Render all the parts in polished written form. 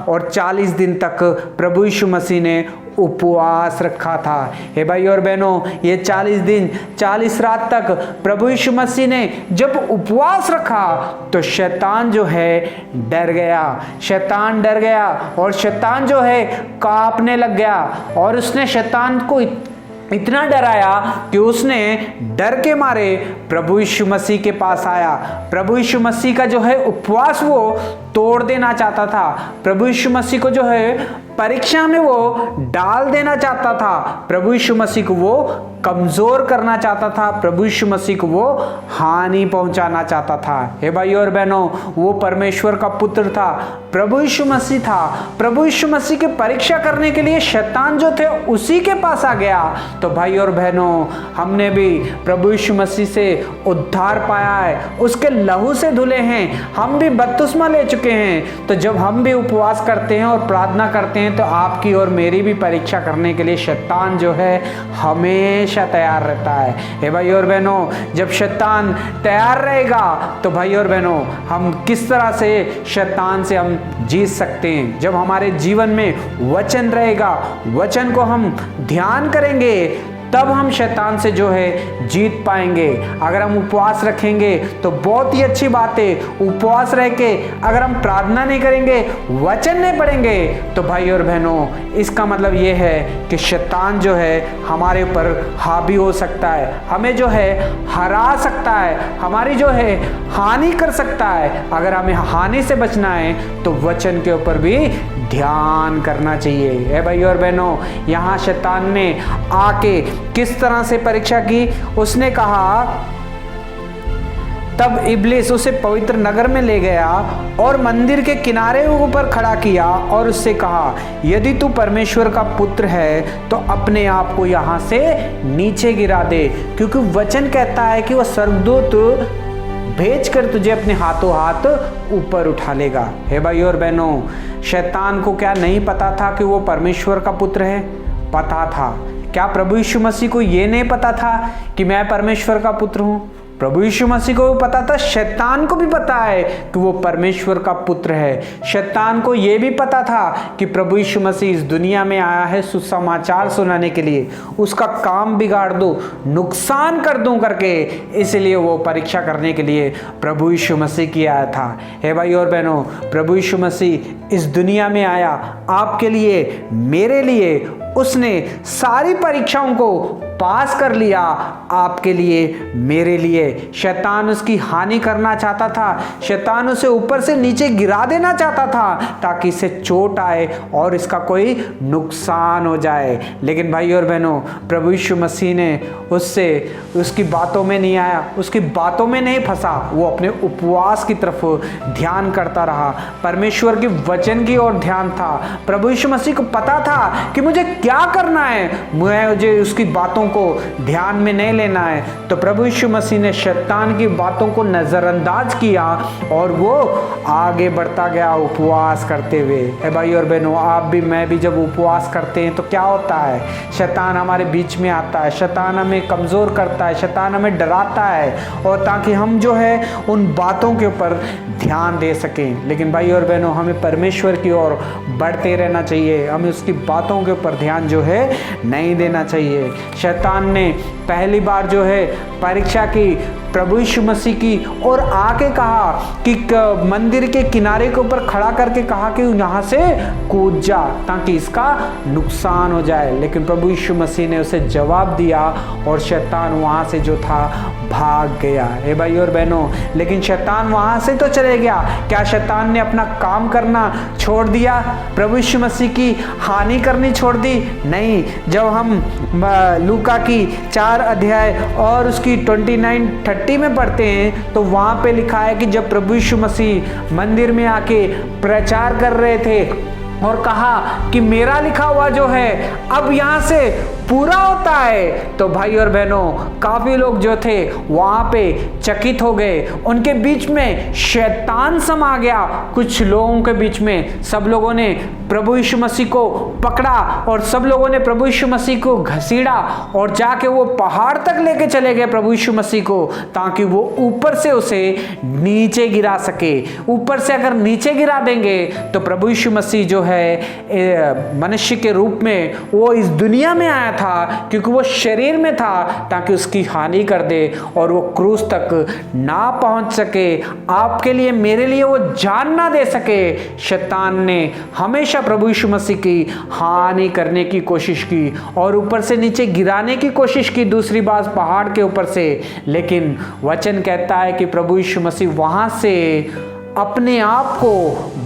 और 40 दिन तक प्रभु यीशु मसीह ने उपवास रखा था। हे भाई और बहनों, ये 40 दिन 40 रात तक प्रभु यीशु मसीह ने जब उपवास रखा तो शैतान जो है डर गया। शैतान डर गया और शैतान जो है कांपने लग गया और उसने शैतान को इतना डराया कि उसने डर के मारे प्रभु यीशु मसीह के पास आया। प्रभु यीशु मसीह का जो है उपवास वो तोड़ देना चाहता था। प्रभु यीशु मसीह को जो है परीक्षा में वो डाल देना चाहता था। प्रभु यीशु मसीह को वो कमजोर करना चाहता था। प्रभु यीशु मसीह को वो हानि पहुंचाना चाहता था। हे भाइयों और बहनों, वो परमेश्वर का पुत्र था, प्रभु यीशु मसीह था। प्रभु यीशु मसीह की परीक्षा करने के लिए शैतान जो थे उसी के पास आ गया। तो भाई और बहनों, हमने भी प्रभु यीशु मसीह से उद्धार पाया है, उसके लहू से धुले हैं, हम भी बपतिस्मा ले चुके हैं। तो जब हम भी उपवास करते हैं और प्रार्थना करते हैं तो आपकी और मेरी भी परीक्षा करने के लिए शैतान जो है हमेशा तैयार रहता है। हे भाई और बहनों, जब शैतान तैयार रहेगा तो भाई और बहनों, हम किस तरह से शैतान से हम जीत सकते हैं। जब हमारे जीवन में वचन रहेगा, वचन को हम ध्यान करेंगे, तब हम शैतान से जो है जीत पाएंगे। अगर हम उपवास रखेंगे तो बहुत ही अच्छी बात है। उपवास रह के अगर हम प्रार्थना नहीं करेंगे, वचन नहीं पढ़ेंगे, तो भाई और बहनों, इसका मतलब ये है कि शैतान जो है हमारे ऊपर हावी हो सकता है, हमें जो है हरा सकता है, हमारी जो है हानि कर सकता है। अगर हमें हानि से बचना है तो वचन के ऊपर भी ध्यान करना चाहिए। है भाई और बहनों, यहाँ शैतान ने आके किस तरह से परीक्षा की, उसने कहा, तब इब्लीस उसे पवित्र नगर में ले गया और मंदिर के किनारे ऊपर खड़ा किया और उससे कहा, यदि तू परमेश्वर का पुत्र है तो अपने आप को यहाँ से नीचे गिरा दे, क्योंकि वचन कहता है कि वह स्वर्गदूत भेजकर तुझे अपने हाथों हाथ ऊपर उठा लेगा। हे भाई और बहनों, शैतान को क्या नहीं पता था कि वो परमेश्वर का पुत्र है? पता था। क्या प्रभु यीशु मसीह को ये नहीं पता था कि मैं परमेश्वर का पुत्र हूँ? प्रभु यीशु मसीह को भी पता था, शैतान को भी पता है कि वो परमेश्वर का पुत्र है। शैतान को ये भी पता था कि प्रभु यीशु मसीह इस दुनिया में आया है सुसमाचार सुनाने के लिए, उसका काम बिगाड़ दूं, नुकसान कर दूं करके, इसलिए वो परीक्षा करने के लिए प्रभु यीशु मसीह की आया था। हे भाई और बहनों, प्रभु यीशु मसीह इस दुनिया में आया आपके लिए, मेरे लिए। उसने सारी परीक्षाओं को पास कर लिया आपके लिए, मेरे लिए। शैतान उसकी हानि करना चाहता था, शैतान उसे ऊपर से नीचे गिरा देना चाहता था ताकि इसे चोट आए और इसका कोई नुकसान हो जाए। लेकिन भाई और बहनों, प्रभु यीशु मसीह ने उससे उसकी बातों में नहीं आया, उसकी बातों में नहीं फंसा। वो अपने उपवास की तरफ ध्यान करता रहा, परमेश्वर के वचन की ओर ध्यान था। प्रभु यीशु मसीह को पता था कि मुझे क्या करना है, मुझे उसकी बातों को ध्यान में नहीं लेना है। तो प्रभु यीशु मसीह ने शैतान की बातों को नजरअंदाज किया और वो आगे बढ़ता गया उपवास करते हुए। है भाई और बहनों, आप भी मैं भी जब उपवास करते हैं तो क्या होता है? शैतान हमारे बीच में आता है, शैतान हमें कमजोर करता है, शैतान हमें डराता है, और ताकि हम जो है उन बातों के ऊपर ध्यान दे सकें। लेकिन भाई और बहनों, हमें परमेश्वर की ओर बढ़ते रहना चाहिए, हमें उसकी बातों के ऊपर ध्यान जो है नहीं देना चाहिए। शैतान ने पहली बार जो है परीक्षा की प्रभु यीशु मसीह की और आके कहा कि मंदिर के किनारे के ऊपर खड़ा करके कहा कि यहाँ से कूद जा ताकि इसका नुकसान हो जाए। लेकिन प्रभु यीशु मसीह ने उसे जवाब दिया और शैतान वहाँ से जो था भाग गया। हे भाई और बहनों, लेकिन शैतान वहाँ से तो चले गया, क्या शैतान ने अपना काम करना छोड़ दिया? प्रभु यीशु मसीह की हानि करनी छोड़ दी? नहीं। जब हम लूका की 4 अध्याय और उसकी 29-30 में पढ़ते हैं तो वहाँ पे लिखा है कि जब प्रभु यीशु मसीह मंदिर में आके प्रचार कर रहे थे और कहा कि मेरा लिखा हुआ जो है अब यहाँ से पूरा होता है तो भाई और बहनों काफी लोग जो थे वहां पे चकित हो गए। उनके बीच में शैतान समा गया। कुछ लोगों के बीच में सब लोगों ने प्रभु यीशु मसीह को पकड़ा और सब लोगों ने प्रभु यीशु मसीह को घसीड़ा और जाके वो पहाड़ तक लेके चले गए प्रभु यीशु मसीह को, ताकि वो ऊपर से उसे नीचे गिरा सके। ऊपर से अगर नीचे गिरा देंगे तो प्रभु यीशु मसीह जो है मनुष्य के रूप में वो इस दुनिया में आया था, क्योंकि वो शरीर में था ताकि उसकी हानि कर दे और वो क्रूस तक ना पहुंच सके, आपके लिए मेरे लिए वो जान ना दे सके। शैतान ने हमेशा प्रभु यीशु मसीह की हानि करने की कोशिश की और ऊपर से नीचे गिराने की कोशिश की, दूसरी बात पहाड़ के ऊपर से। लेकिन वचन कहता है कि प्रभु यीशु मसीह वहां से अपने आप को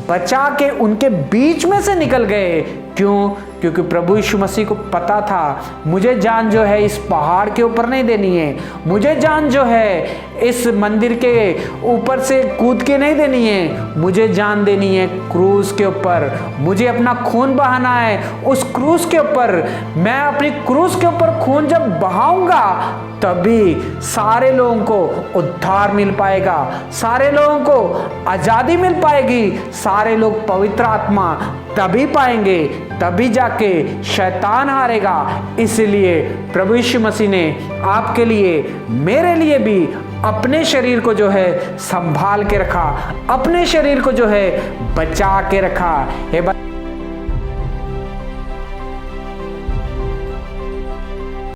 बचा के उनके बीच में से निकल गए। क्यों? क्योंकि प्रभु यीशु मसीह को पता था मुझे जान जो है इस पहाड़ के ऊपर नहीं देनी है, मुझे जान जो है इस मंदिर के ऊपर से कूद के नहीं देनी है, मुझे जान देनी है क्रूस के ऊपर। मुझे अपना खून बहाना है उस क्रूस के ऊपर। मैं अपनी क्रूस के ऊपर खून जब बहाऊंगा तभी सारे लोगों को उद्धार मिल पाएगा, सारे लोगों को आजादी मिल पाएगी, सारे लोग पवित्र आत्मा तभी पाएंगे, तभी जाके शैतान हारेगा। इसलिए प्रभु यीशु मसीह ने आपके लिए मेरे लिए भी अपने शरीर को जो है संभाल के रखा, अपने शरीर को जो है बचा के रखा।